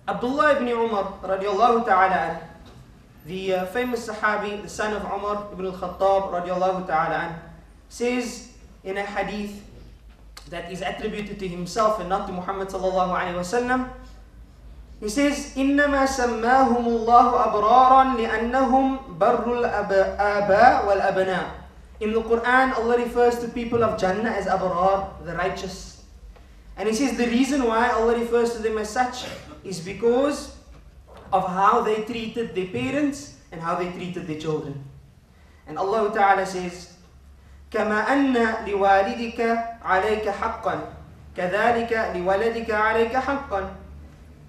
Abdullah ibn Umar radiallahu ta'ala an, the famous Sahabi, the son of Umar ibn al-Khattab radiallahu ta'ala an, says in a hadith that is attributed to himself and not to Muhammad sallallahu alayhi wa sallam, he says, إِنَّمَا سَمَّاهُمُ اللَّهُ أَبْرَارًا لِأَنَّهُمْ بَرُّ الْآبَاءِ وَالْأَبْنَاءِ. In the Quran, Allah refers to people of Jannah as Abrar, the righteous. And he says the reason why Allah refers to them as such is because of how they treated their parents and how they treated their children. And Allah Ta'ala says, كَمَا أَنَّ لِوَالِدِكَ عَلَيْكَ حَقًّا كَذَلِكَ لِوَلَدِكَ عَلَيْكَ حَقًّا.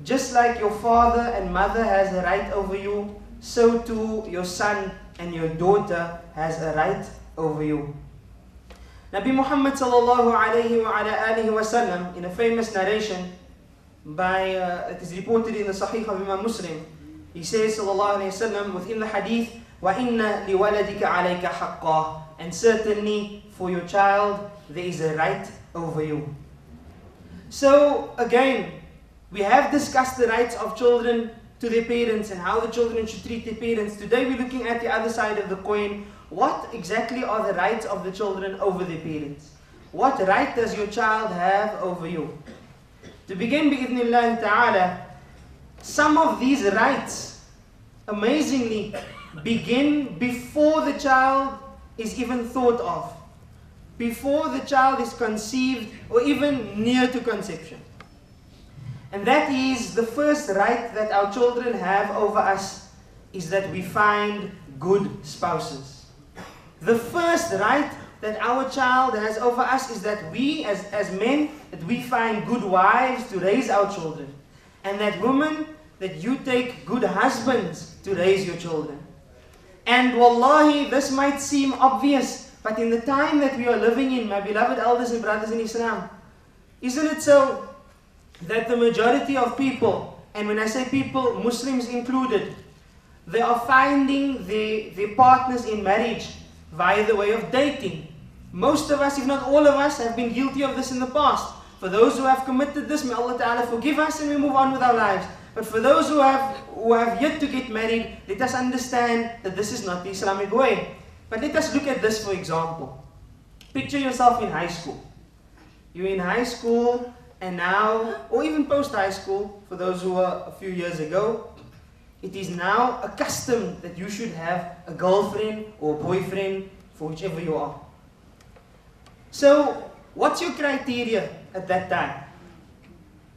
Just like your father and mother has a right over you, so too your son and your daughter has a right over you. Nabi Muhammad sallallahu alayhi wa ala alihi wa sallam, in a famous narration that is reported in the Sahih of Imam Muslim, he says sallallahu alayhi wa sallam within the hadith, وَإِنَّ لِوَلَدِكَ عَلَيْكَ حَقًّا. And certainly for your child there is a right over you. So again, we have discussed the rights of children to their parents and how the children should treat their parents. Today we're looking at the other side of the coin. What exactly are the rights of the children over their parents? What right does your child have over you? To begin, bi'idhnillah ta'ala, some of these rights, amazingly, begin before the child is even thought of, before the child is conceived or even near to conception. And that is the first right that our children have over us, is that we find good spouses. The first right that our child has over us is that we as men, that we find good wives to raise our children. And that women, that you take good husbands to raise your children. And wallahi, this might seem obvious, but in the time that we are living in, my beloved elders and brothers in Islam, isn't it so that the majority of people, and when I say people, Muslims included, they are finding their partners in marriage via the way of dating. Most of us, if not all of us, have been guilty of this in the past. For those who have committed this, may Allah Ta'ala forgive us and we move on with our lives. But for those who have yet to get married, let us understand that this is not the Islamic way. But let us look at this for example. Picture yourself in high school. You're in high school, and now, or even post-high school, for those who were a few years ago, it is now a custom that you should have a girlfriend or a boyfriend for whichever you are. So, what's your criteria at that time?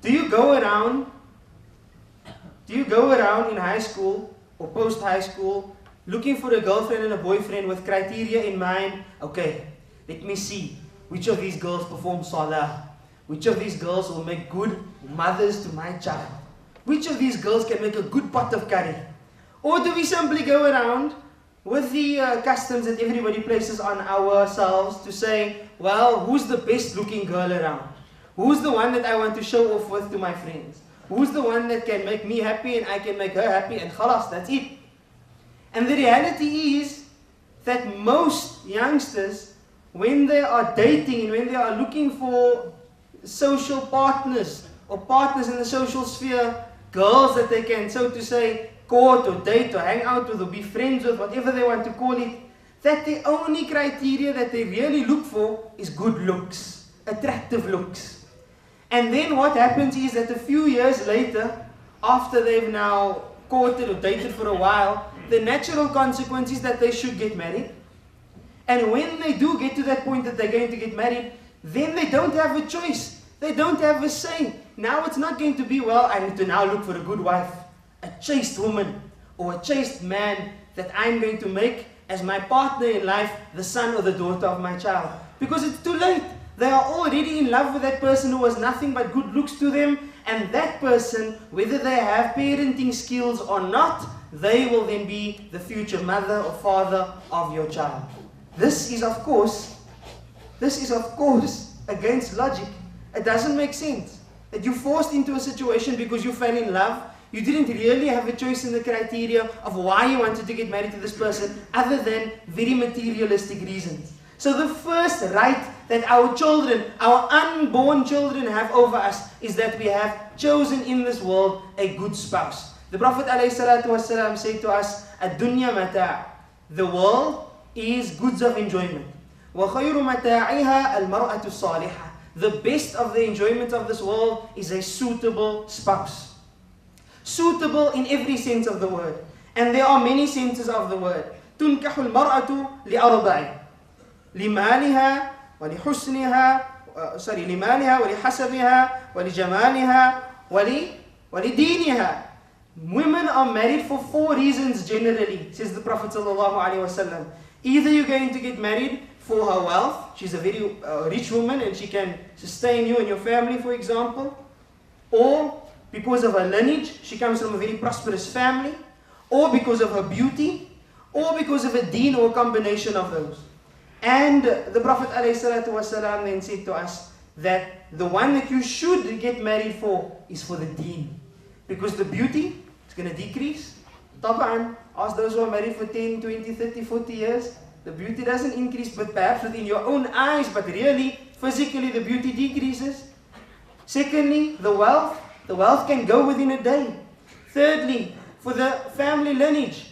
Do you go around in high school or post-high school looking for a girlfriend and a boyfriend with criteria in mind? Okay, let me see which of these girls perform salah. Which of these girls will make good mothers to my child? Which of these girls can make a good pot of curry? Or do we simply go around with the customs that everybody places on ourselves to say, well, who's the best looking girl around? Who's the one that I want to show off with to my friends? Who's the one that can make me happy and I can make her happy, and khalas, that's it. And the reality is that most youngsters, when they are dating and when they are looking for social partners or partners in the social sphere, girls that they can, so to say, court or date or hang out with or be friends with, whatever they want to call it, that the only criteria that they really look for is good looks, attractive looks. And then what happens is that a few years later, after they've now courted or dated for a while, the natural consequence is that they should get married. And when they do get to that point that they're going to get married, then they don't have a choice. They don't have a say. Now it's not going to be, well, I need to now look for a good wife, a chaste woman, or a chaste man that I'm going to make as my partner in life, the son or the daughter of my child. Because it's too late. They are already in love with that person who has nothing but good looks to them, and that person, whether they have parenting skills or not, they will then be the future mother or father of your child. This is of course against logic. It doesn't make sense that you're forced into a situation because you fell in love, You didn't really have a choice in the criteria of why you wanted to get married to this person other than very materialistic reasons. So the first right that our children, our unborn children have over us is that we have chosen in this world a good spouse. The Prophet ﷺ said to us, "Ad-dunya mata'." The world is goods of enjoyment. وَخَيْرُ مَتَاعِهَا الْمَرْأَةُ الصَّالِحَةُ. The best of the enjoyment of this world is a suitable spouse. Suitable in every sense of the word. And there are many senses of the word. تُنْكَحُ الْمَرْأَةُ لِأَرْبَعٍ لِمَالِهَا وَلِحُسْنِهَا لِمَالِهَا وَلِحَسَبِهَا وَلِجَمَالِهَا وَلِدِينِهَا. Women are married for 4 reasons generally, says the Prophet ﷺ. Either you're going to get married for her wealth, she's a very rich woman and she can sustain you and your family, for example. Or because of her lineage, she comes from a very prosperous family. Or because of her beauty. Or because of a deen, or a combination of those. And the Prophet ﷺ then said to us that the one that you should get married for is for the deen. Because the beauty is going to decrease. Taba'an, ask those who are married for 10, 20, 30, 40 years. The beauty doesn't increase, but perhaps within your own eyes, but really, physically, the beauty decreases. Secondly, the wealth can go within a day. Thirdly, for the family lineage,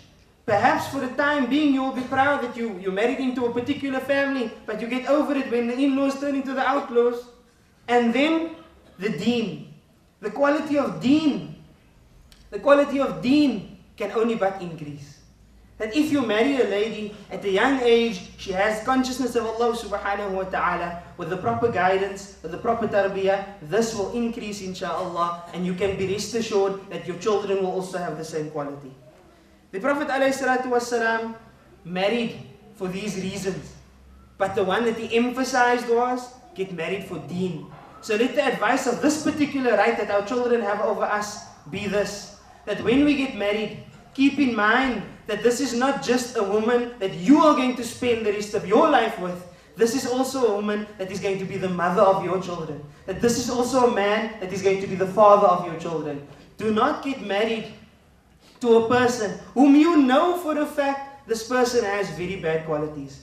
perhaps for the time being you will be proud that you married into a particular family, but you get over it when the in-laws turn into the outlaws. And then, the deen. The quality of deen can only but increase. That if you marry a lady at a young age, she has consciousness of Allah subhanahu wa ta'ala, with the proper guidance, with the proper tarbiyah, this will increase inshaAllah, and you can be rest assured that your children will also have the same quality. The Prophet ﷺ married for these reasons, but the one that he emphasized was, get married for deen. So let the advice of this particular right that our children have over us be this, that when we get married, keep in mind that this is not just a woman that you are going to spend the rest of your life with. This is also a woman that is going to be the mother of your children. That this is also a man that is going to be the father of your children. Do not get married to a person whom you know for a fact this person has very bad qualities.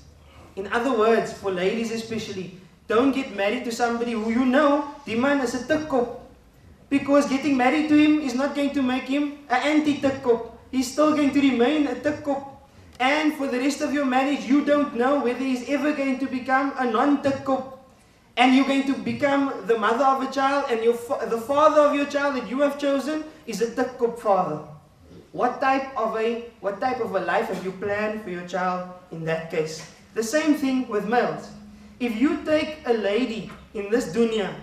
In other words, for ladies especially, don't get married to somebody who you know, die man is a tikkop. Because getting married to him is not going to make him an anti-tikkop. He's still going to remain a tikkop. And for the rest of your marriage, you don't know whether he's ever going to become a non-tikkop. And you're going to become the mother of a child, and the father of your child that you have chosen is a tikkop father. What type of a life have you planned for your child in that case? The same thing with males. If you take a lady in this dunya,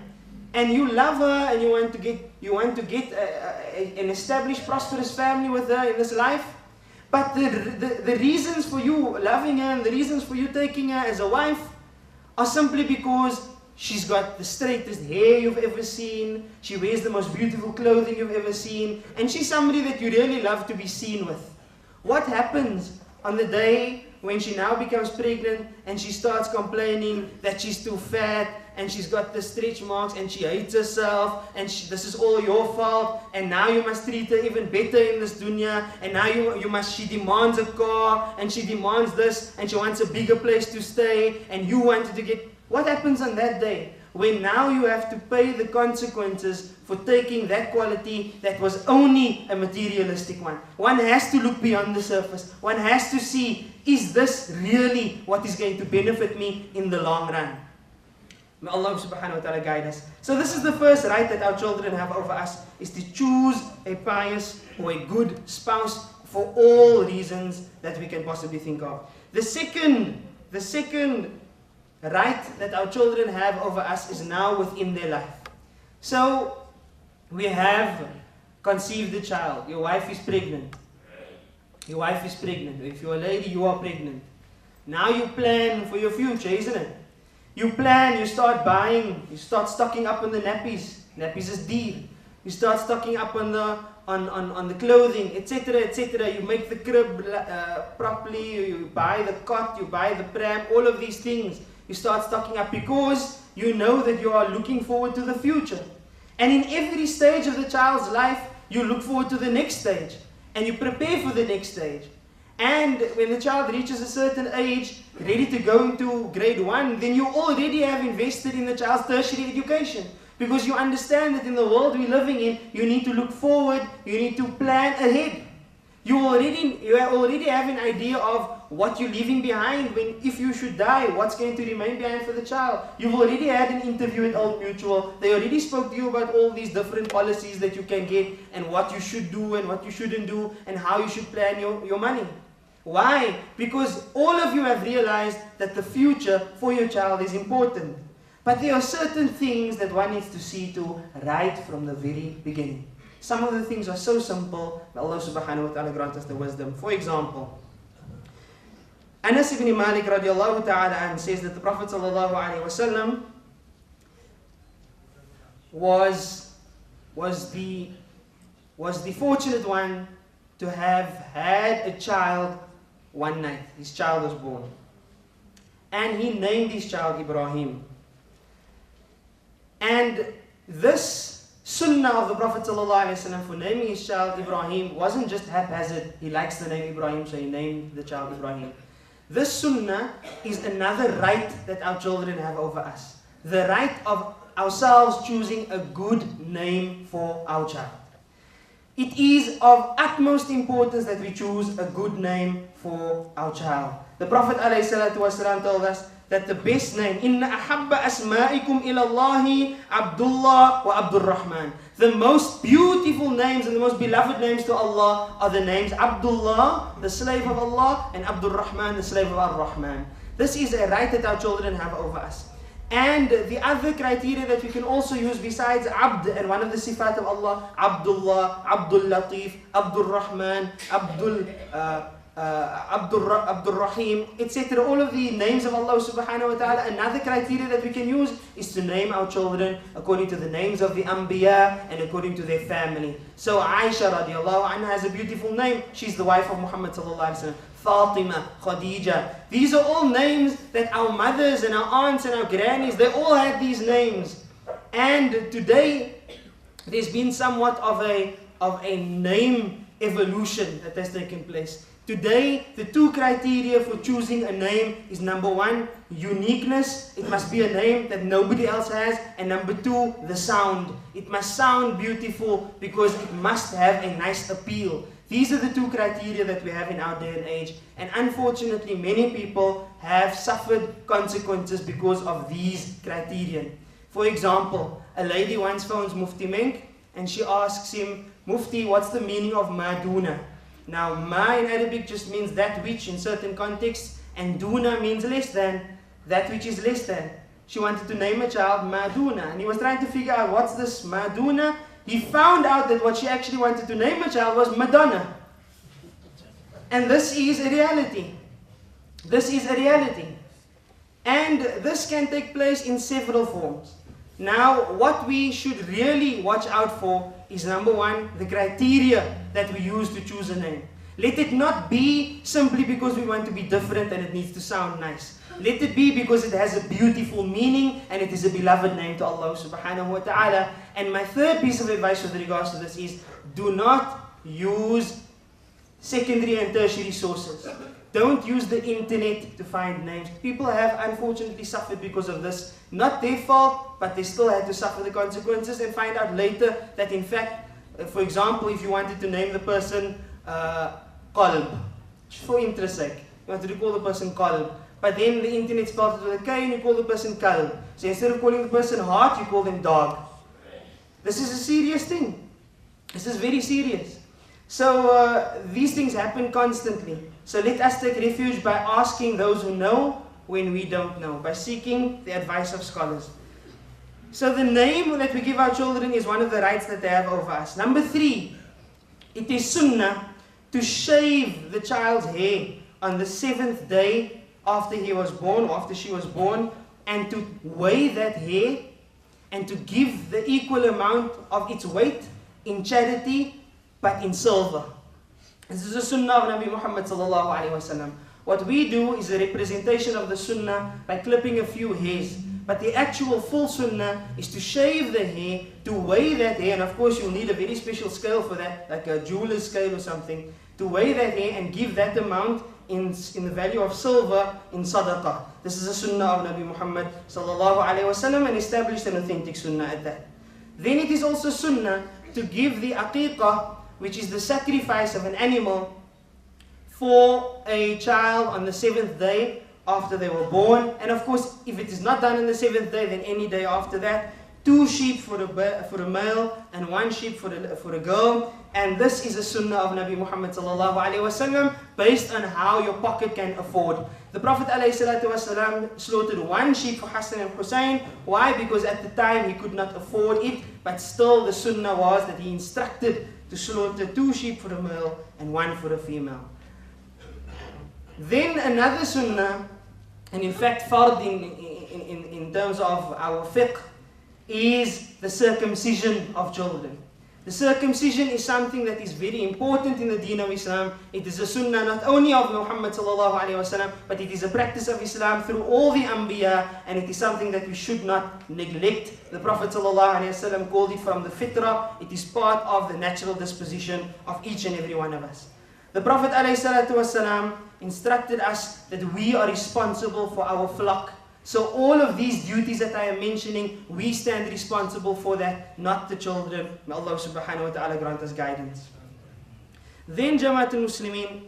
and you love her, and you want to get an established, prosperous family with her in this life, but the reasons for you loving her and the reasons for you taking her as a wife are simply because she's got the straightest hair you've ever seen, she wears the most beautiful clothing you've ever seen, and she's somebody that you really love to be seen with. What happens on the day when she now becomes pregnant and she starts complaining that she's too fat, and she's got the stretch marks, and she hates herself, and this is all your fault, and now you must treat her even better in this dunya, and now she demands a car, and she demands this, and she wants a bigger place to stay, and you wanted to get... What happens on that day? When now you have to pay the consequences for taking that quality that was only a materialistic one. One has to look beyond the surface. One has to see, is this really what is going to benefit me in the long run? May Allah subhanahu wa ta'ala guide us. So this is the first right that our children have over us, is to choose a pious or a good spouse for all reasons that we can possibly think of. The second right that our children have over us is now within their life. So we have conceived a child. Your wife is pregnant. Your wife is pregnant. If you're a lady, you are pregnant. Now you plan for your future, isn't it? You plan, you start buying, you start stocking up on the nappies. Nappies is dear. You start stocking up on the clothing, etc., etc. You make the crib properly, you buy the cot, you buy the pram, all of these things. You start stocking up because you know that you are looking forward to the future. And in every stage of the child's life, you look forward to the next stage and you prepare for the next stage. And when the child reaches a certain age, ready to go into grade 1, then you already have invested in the child's tertiary education. Because you understand that in the world we're living in, you need to look forward, you need to plan ahead. You already have an idea of what you're leaving behind if you should die, what's going to remain behind for the child. You've already had an interview at Old Mutual. They already spoke to you about all these different policies that you can get and what you should do and what you shouldn't do and how you should plan your money. Why? Because all of you have realized that the future for your child is important. But there are certain things that one needs to see to right from the very beginning. Some of the things are so simple, but Allah subhanahu wa ta'ala grant us the wisdom. For example, Anas ibn Malik radiallahu ta'ala says that the Prophet sallallahu alayhi wa sallam was the fortunate one to have had a child one night. His child was born. And he named his child Ibrahim. And this sunnah of the Prophet ﷺ for naming his child Ibrahim wasn't just haphazard. He likes the name Ibrahim, so he named the child Ibrahim. This sunnah is another right that our children have over us. The right of ourselves choosing a good name for our child. It is of utmost importance that we choose a good name for our child. The Prophet ﷺ told us that the best name, Inna ahabba asma'ikum ilallahi Abdullah wa Abdurrahman. The most beautiful names and the most beloved names to Allah are the names Abdullah, the slave of Allah, and Abdurrahman, the slave of Ar-Rahman. This is a right that our children have over us. And the other criteria that we can also use besides Abd and one of the sifat of Allah, Abdullah, Abdul Latif, Abdul Rahman, Abdul Rahim, etc. All of the names of Allah subhanahu wa ta'ala. Another criteria that we can use is to name our children according to the names of the Anbiya and according to their family. So Aisha radiallahu anha has a beautiful name. She's the wife of Muhammad sallallahu alaihi wasallam. Fatima, Khadija. These are all names that our mothers and our aunts and our grannies, they all had these names. And today, there's been somewhat of a name evolution that has taken place. Today, the two criteria for choosing a name is number one, uniqueness. It must be a name that nobody else has. And number two, the sound. It must sound beautiful because it must have a nice appeal. These are the two criteria that we have in our day and age. And unfortunately, many people have suffered consequences because of these criteria. For example, a lady once phones Mufti Menk and she asks him, Mufti, what's the meaning of Maduna? Now, Ma in Arabic just means that which in certain contexts, and Duna means less than, that which is less than. She wanted to name a child Maduna, and he was trying to figure out what's this Maduna. He found out that what she actually wanted to name a child was Madonna. And this is a reality. This is a reality. And this can take place in several forms. Now, what we should really watch out for is number one, the criteria that we use to choose a name. Let it not be simply because we want to be different and it needs to sound nice. Let it be because it has a beautiful meaning and it is a beloved name to Allah subhanahu wa ta'ala. And my third piece of advice with regards to this is, do not use secondary and tertiary sources. Don't use the internet to find names. People have unfortunately suffered because of this. Not their fault, but they still had to suffer the consequences and find out later that in fact, for example, if you wanted to name the person Qalb, for interest sake, you wanted to call the person Qalb, but then the internet spelled it with a K and you call the person Kalb. So instead of calling the person heart, you call them dog. This is a serious thing. This is very serious. So these things happen constantly. So let us take refuge by asking those who know when we don't know, by seeking the advice of scholars. So the name that we give our children is one of the rights that they have over us. Number three, it is sunnah to shave the child's hair on the 7th day after he was born, or after she was born, and to weigh that hair and to give the equal amount of its weight in charity, but in silver. This is the sunnah of Nabi Muhammad sallallahu alaihi wasallam. What we do is a representation of the sunnah by clipping a few hairs. But the actual full sunnah is to shave the hair, to weigh that hair, and of course you'll need a very special scale for that, like a jeweler's scale or something, to weigh that hair and give that amount in the value of silver in sadaqah. This is a sunnah of Nabi Muhammad sallallahu alaihi wasallam, and established an authentic sunnah at that. Then it is also sunnah to give the aqiqah, which is the sacrifice of an animal, for a child on the 7th day after they were born. And of course, if it is not done on the 7th day, then any day after that. 2 sheep for a male and 1 sheep for a girl. And this is a sunnah of Nabi Muhammad sallallahu alaihi wasallam, based on how your pocket can afford. The Prophet ﷺ slaughtered 1 sheep for Hassan and Hussein. Why? Because at the time he could not afford it, but still the sunnah was that he instructed to slaughter 2 sheep for a male and 1 for a female. Then another sunnah, and in fact fard in terms of our fiqh, is the circumcision of children. The circumcision is something that is very important in the deen of Islam. It is a sunnah not only of Muhammad sallallahu alaihi wasallam, but it is a practice of Islam through all the Anbiya, and it is something that we should not neglect. The Prophet sallallahu alaihi wasallam called it from the fitrah. It is part of the natural disposition of each and every one of us. The Prophet ﷺ instructed us that we are responsible for our flock. So all of these duties that I am mentioning, we stand responsible for that, not the children. May Allah subhanahu wa ta'ala grant us guidance. Then Jamaatul Muslimin,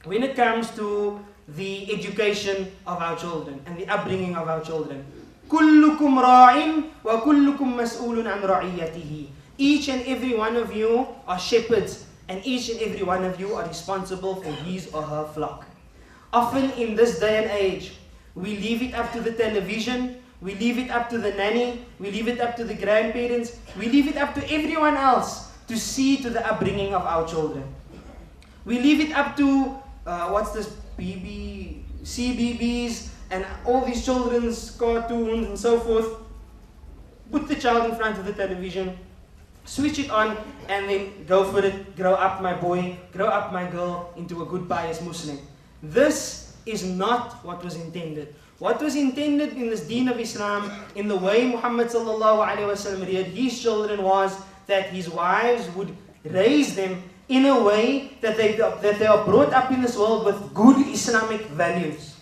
when it comes to the education of our children and the upbringing of our children, كُلُّكُمْ رَاعٍ وَكُلُّكُمْ مَسْئُولٌ عَنْ رَعِيَّتِهِ. Each and every one of you are shepherds, and each and every one of you are responsible for his or her flock. Often in this day and age, we leave it up to the television, we leave it up to the nanny, we leave it up to the grandparents, we leave it up to everyone else to see to the upbringing of our children. We leave it up to, CBBS, and all these children's cartoons and so forth. Put the child in front of the television, switch it on, and then go for it. Grow up, my boy, grow up, my girl, into a good pious Muslim. This is not what was intended. What was intended in this deen of Islam, in the way Muhammad sallallahu alaihi wasallam reared his children, was that his wives would raise them in a way that they are brought up in this world with good Islamic values,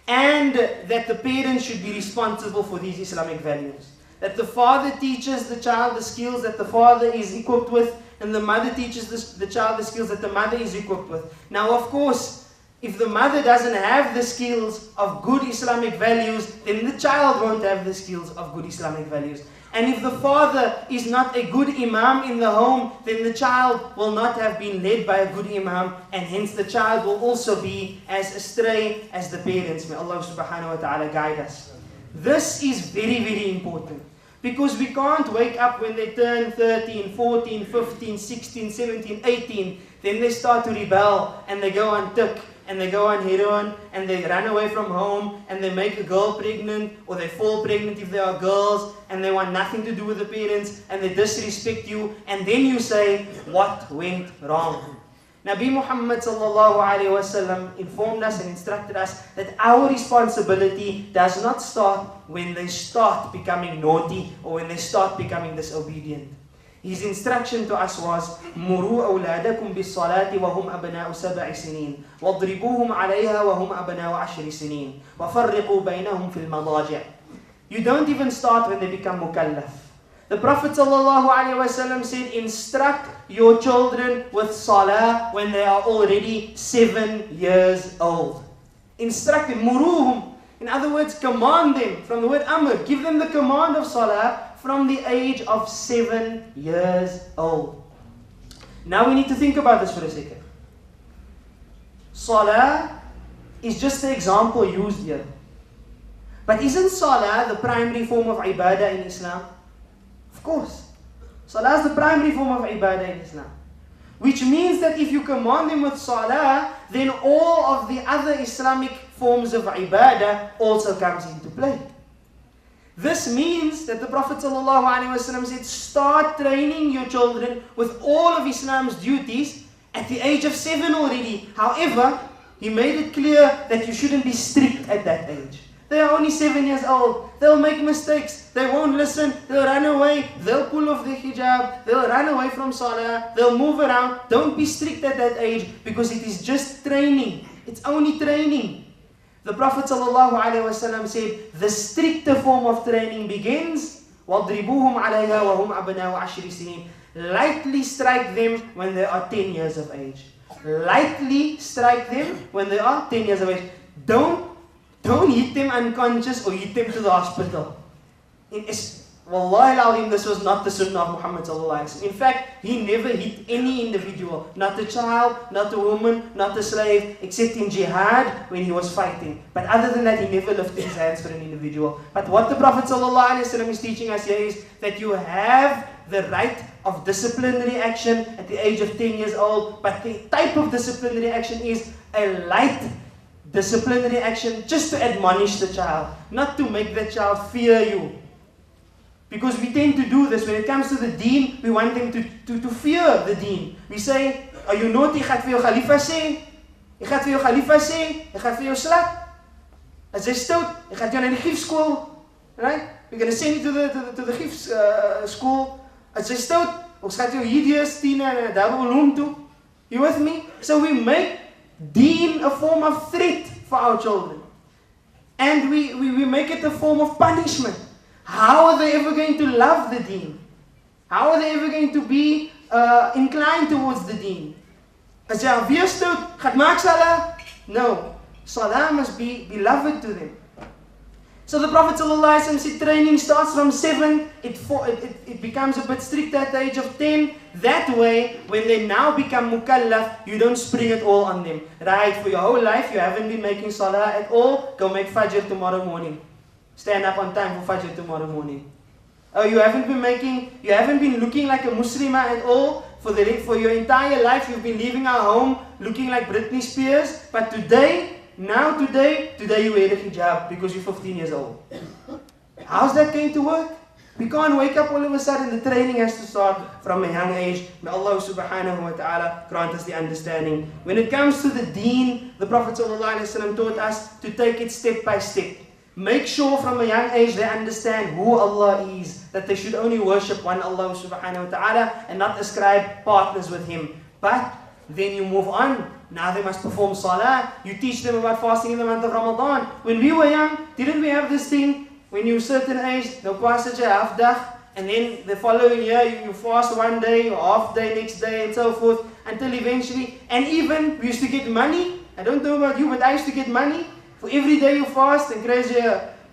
and that the parents should be responsible for these Islamic values. That the father teaches the child the skills that the father is equipped with, and the mother teaches the child the skills that the mother is equipped with. Now, of course, if the mother doesn't have the skills of good Islamic values, then the child won't have the skills of good Islamic values. And if the father is not a good imam in the home, then the child will not have been led by a good imam, and hence the child will also be as astray as the parents. May Allah subhanahu wa ta'ala guide us. This is very, very important. Because we can't wake up when they turn 13, 14, 15, 16, 17, 18. Then they start to rebel, and they go on tik, and they go on heroin, and they run away from home, and they make a girl pregnant, or they fall pregnant if they are girls, and they want nothing to do with the parents, and they disrespect you, and then you say, what went wrong? Nabi Muhammad sallallahu alaihi wasallam informed us and instructed us that our responsibility does not start when they start becoming naughty or when they start becoming disobedient. His instruction to us was, "Muru awladakum bis salati wa hum abna'u 7 sinin, wadribuhum 'alayha wa hum abna'u 10 sinin, wa farriqu baynahum fil madaji'." You don't even start when they become mukallaf. The Prophet ﷺ said, instruct your children with salah when they are already 7 years old. Instruct them, muruhum. In other words, command them, from the word amr. Give them the command of salah from the age of 7 years old. Now we need to think about this for a second. Salah is just the example used here. But isn't salah the primary form of ibadah in Islam? Of course. Salah is the primary form of ibadah in Islam. Which means that if you command them with salah, then all of the other Islamic forms of ibadah also comes into play. This means that the Prophet ﷺ said, start training your children with all of Islam's duties at the age of 7 already. However, he made it clear that you shouldn't be strict at that age. They are only 7 years old. They'll make mistakes. They won't listen. They'll run away. They'll pull off their hijab. They'll run away from salah. They'll move around. Don't be strict at that age because it is just training. It's only training. The Prophet ﷺ said, the stricter form of training begins, وَاضْرِبُوهُمْ عَلَيْهَا وَهُمْ أَبْنَاءُ عَشْرِ سِنِينَ. Lightly strike them when they are 10 years of age. Lightly strike them when they are 10 years of age. Don't hit them unconscious or hit them to the hospital. Wallahi al-Azim, this was not the sunnah of Muhammad sallallahu alaihi wasallam. In fact, he never hit any individual, not a child, not a woman, not a slave, except in jihad when he was fighting. But other than that, he never lifted his hands for an individual. But what the Prophet sallallahu alaihi wasallam is teaching us here is that you have the right of disciplinary action at the age of 10 years old, but the type of disciplinary action is a light disciplinary action just to admonish the child, not to make the child fear you. Because we tend to do this when it comes to the deen, we want them to fear the deen. We say, are you naughty? Ek gaan vir jou khalifa sê. Ek gaan vir jou khalifa sê. Ek gaan vir jou slap. As jy stout, ek gaan jou na die gifskool. Right? We're going to send you to the gif school. As jy stout, ons gaan jou hier Tina en double room toe. You with me? So we make deen a form of threat for our children. And we make it a form of punishment. How are they ever going to love the deen? How are they ever going to be inclined towards the deen? As jy alweer stout, gaan maak salah? No. Salah must be beloved to them. So the Prophet ﷺ said training starts from 7, it becomes a bit strict at the age of 10. That way, when they now become mukallaf, you don't spring it all on them. Right, for your whole life, you haven't been making salah at all, go make fajr tomorrow morning. Stand up on time for fajr tomorrow morning. Oh, you haven't been looking like a Muslimah at all. For your entire life, you've been leaving our home looking like Britney Spears. But today you wear a hijab because you're 15 years old. How's that going to work? We can't wake up all of a sudden. The training has to start from a young age. May Allah subhanahu wa ta'ala grant us the understanding. When it comes to the deen, the Prophet ﷺ taught us to take it step by step. Make sure from a young age they understand who Allah is, that they should only worship one Allah subhanahu wa ta'ala and not ascribe partners with Him. But then you move on. Now they must perform salah. You teach them about fasting in the month of Ramadan. When we were young, didn't we have this thing? When you were a certain age, they'll pass such a half dag, and then the following year you fast one day or half day next day and so forth, until eventually, and even we used to get money. I don't know about you, but I used to get money. For every day you fast and crazy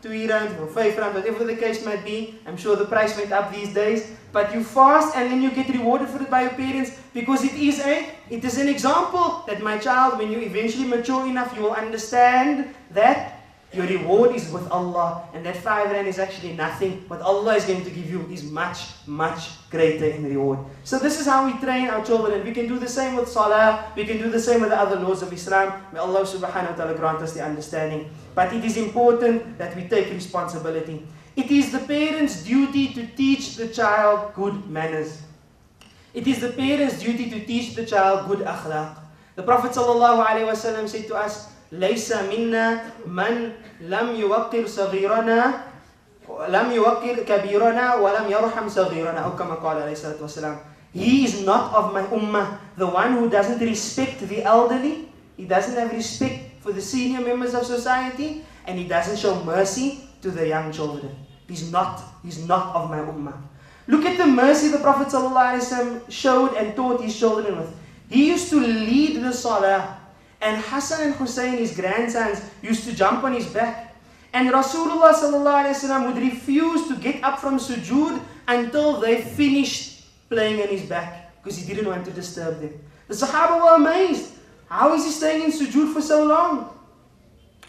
2 rand or 5 rand, whatever the case might be. I'm sure the price went up these days. But you fast and then you get rewarded for it by your parents because it is an example that my child, when you eventually mature enough, you will understand that your reward is with Allah and that 5 rand is actually nothing. What Allah is going to give you is much, much greater in reward. So this is how we train our children, and we can do the same with salah, we can do the same with the other laws of Islam. May Allah subhanahu wa ta'ala grant us the understanding. But it is important that we take responsibility. It is the parents' duty to teach the child good manners. It is the parents' duty to teach the child good akhlaq. The Prophet ﷺ said to us, لَيْسَ مِنَّا مَنْ لَمْ يُوَقِّرْ صَغِيرَنَا لَمْ يُوَقِّرْ كَبِيرَنَا وَلَمْ يَرْحَمْ صَغِيرَنَا أو كما قال عليه الصلاة والسلام. He is not of my ummah, the one who doesn't respect the elderly, he doesn't have respect for the senior members of society, and he doesn't show mercy to the young children. He's not of my ummah. Look at the mercy the Prophet ﷺ showed and taught his children with. He used to lead the salah, and Hassan and Hussein, his grandsons, used to jump on his back. And Rasulullah ﷺ would refuse to get up from sujood until they finished playing on his back, because he didn't want to disturb them. The Sahaba were amazed. How is he staying in sujood for so long?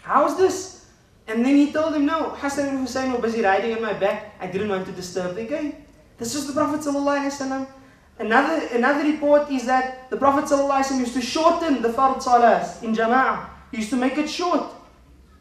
How is this? And then he told them, no, Hassan and Hussein were busy riding on my back. I didn't want to disturb them. Okay? This is the Prophet ﷺ. Another report is that the Prophet ﷺ used to shorten the fard salahs in jama'ah. He used to make it short.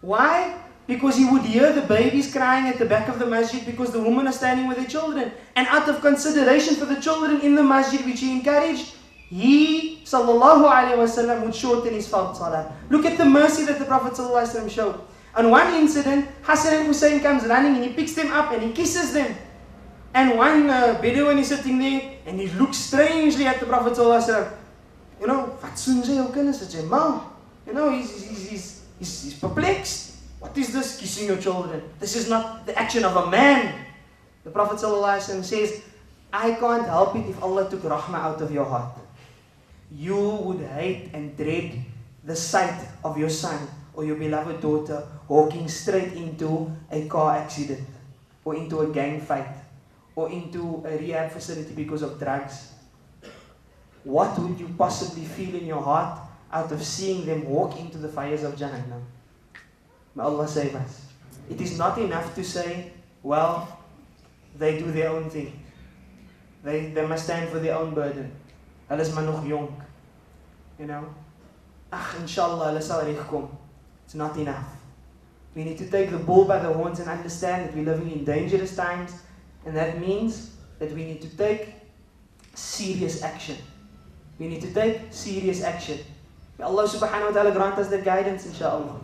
Why? Because he would hear the babies crying at the back of the masjid because the women are standing with their children. And out of consideration for the children in the masjid, which he encouraged, he sallallahu alayhi wasallam would shorten his fard salah. Look at the mercy that the Prophet ﷺ showed. On one incident, Hassan and Hussein comes running and he picks them up and he kisses them. And one Bedouin is sitting there and he looks strangely at the Prophet ﷺ. You know, wat soen sy jou kinders? Sy sê, "Ma." You know, he's perplexed. What is this, kissing your children? This is not the action of a man. The Prophet ﷺ says, I can't help it if Allah took rahmah out of your heart. You would hate and dread the sight of your son or your beloved daughter walking straight into a car accident or into a gang fight or into a rehab facility because of drugs. What would you possibly feel in your heart out of seeing them walk into the fires of Jahannam? May Allah save us. It is not enough to say, well, they do their own thing. They must stand for their own burden. Hulle is maar nog jong. You know? Inshallah, hulle sal regkom. It's not enough. We need to take the bull by the horns and understand that we're living in dangerous times, and that means that we need to take serious action. We need to take serious action. May Allah subhanahu wa ta'ala grant us that guidance, inshallah.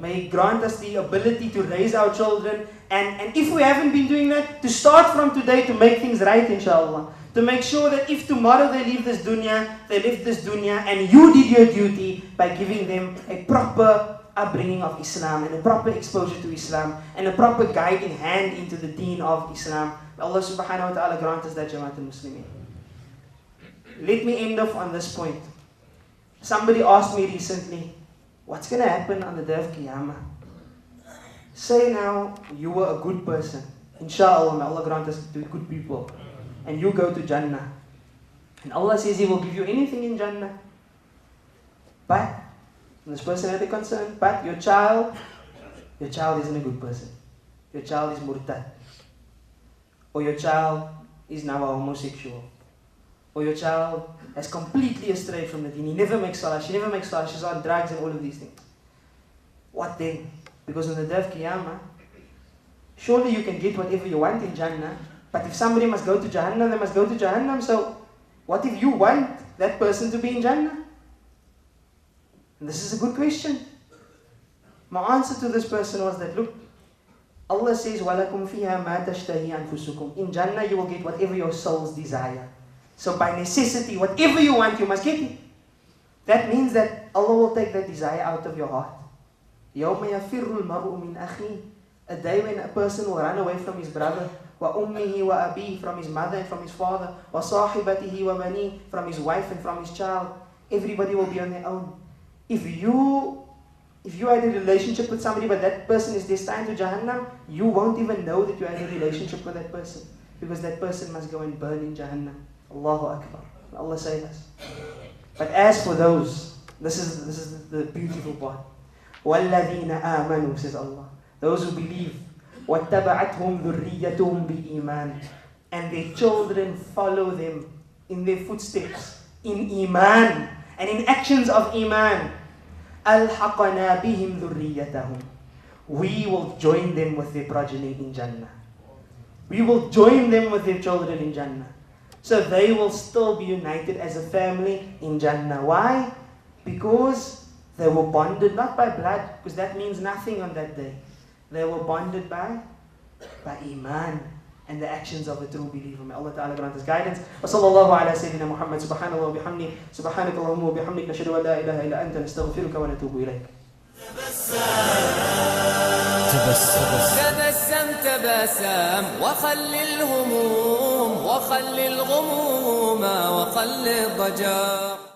May He grant us the ability to raise our children, and if we haven't been doing that, to start from today to make things right, inshallah. To make sure that if tomorrow they leave this dunya, and you did your duty by giving them a proper upbringing of Islam, and a proper exposure to Islam, and a proper guiding hand into the deen of Islam. May Allah subhanahu wa ta'ala grant us that, Jama'at al-Muslimin. Let me end off on this point. Somebody asked me recently, what's going to happen on the day of Qiyamah? Say now, you were a good person. Inshallah, may Allah grant us to be good people. And you go to Jannah. And Allah says He will give you anything in Jannah. But, this person had a concern, but your child isn't a good person. Your child is murtad. Or your child is now a homosexual. Or your child has completely astray from the deen. He never makes salah, she never makes salah, she's on drugs and all of these things. What then? Because on the day of Qiyamah, surely you can get whatever you want in Jannah, but if somebody must go to Jahannam, they must go to Jahannam. So, what if you want that person to be in Jannah? And this is a good question. My answer to this person was that, look, Allah says, وَلَكُمْ فِيهَا مَا تَشْتَهِي أَنفُسُكُمْ. In Jannah you will get whatever your souls desire. So by necessity, whatever you want, you must get it. That means that Allah will take that desire out of your heart. يَوْمَ يَفِرُّ الْمَرْءُ مِنْ أَخِيهِ. A day when a person will run away from his brother, وَأُمِّهِ وَأَبِيهِ, from his mother and from his father, وَصَاحِبَتِهِ وَبَنِيهِ, from his wife and from his child. Everybody will be on their own. If you had a relationship with somebody but that person is destined to Jahannam, you won't even know that you had a relationship with that person, because that person must go and burn in Jahannam. Allahu Akbar. Allah save us. But as for those, this is the beautiful part. وَالَّذِينَ آمَنُوا, says Allah. Those who believe. وَاتَّبَعَتْهُمْ ذُرِّيَّتُهُمْ بِإِيمَانٍ. And their children follow them in their footsteps, in Iman, and in actions of Iman. أَلْحَقَنَا بِهِمْ ذُرِّيَّتَهُمْ. We will join them with their progeny in Jannah. We will join them with their children in Jannah. So they will still be united as a family in Jannah. Why? Because they were bonded not by blood, because that means nothing on that day. They were bonded by Iman and the actions of a true believer. May Allah Ta'ala grant us guidance. Wa sallallahu ala Sayyidina Muhammad subhanallah wa bihamdi subhanakallahumma wa bihamdik nashhadu an la ilaha illa anta nastaghfiruka wa natubu ilayk. تبسم وخل الهموم وخل الغموم وخل الضجر.